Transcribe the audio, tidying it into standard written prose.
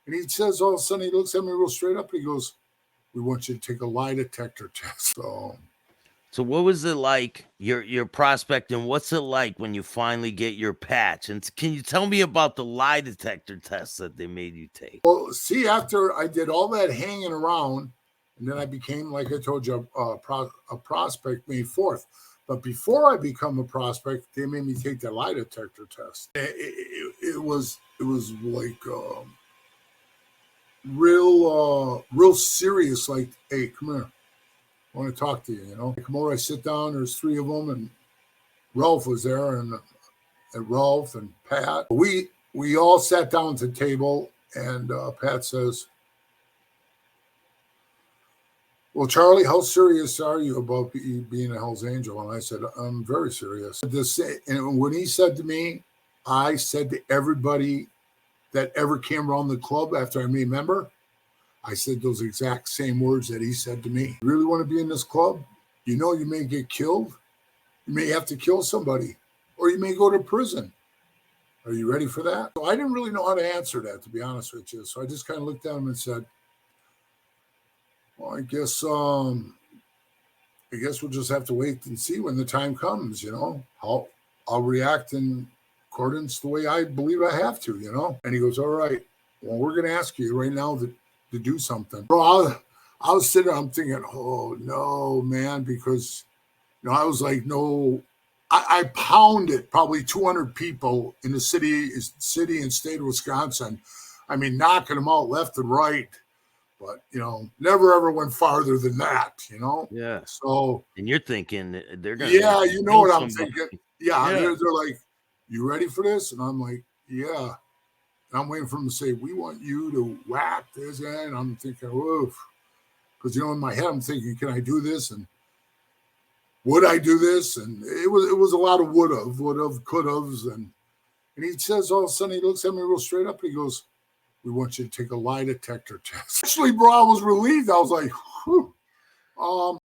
And he says, all of a sudden, he looks at me real straight up. And he goes, we want you to take a lie detector test. So what was it like, your prospecting? What's it like when you finally get your patch? And can you tell me about the lie detector test that they made you take? Well, see, after I did all that hanging around, and then I became, like I told you, a prospect May 4th. But before I become a prospect, they made me take that lie detector test. It was like real serious. Like, hey, come here, I want to talk to you. You know, I come over, I sit down. There's three of them, and Ralph was there, and Ralph and Pat. We all sat down at the table, and Pat says, well, Charlie, how serious are you about being a Hell's Angel? And I said, I'm very serious. And when he said to me, I said to everybody that ever came around the club after I made a member, I said those exact same words that he said to me. You really want to be in this club? You know you may get killed. You may have to kill somebody, or you may go to prison. Are you ready for that? So I didn't really know how to answer that, to be honest with you. So I just kind of looked at him and said, well, I guess we'll just have to wait and see when the time comes, you know. I'll react in accordance the way I believe I have to, you know. And he goes, all right, well, we're going to ask you right now to do something. Bro, I was sitting there, I'm thinking, oh, no, man, because, you know, I was like, no. I pounded probably 200 people in the city and state of Wisconsin. I mean, knocking them out left and right. But, you know, never ever went farther than that, you know? Yeah. So. And you're thinking they're going to. Yeah, you know what I'm somebody. thinking. Yeah, yeah. They're like, you ready for this? And I'm like, yeah. And I'm waiting for them to say, we want you to whack this. And I'm thinking, oof. Because, you know, in my head, I'm thinking, can I do this? And would I do this? And it was a lot of would have, could have's. And he says, all of a sudden, he looks at me real straight up. And he goes, we want you to take a lie detector test. Actually, bro, I was relieved. I was like, whew.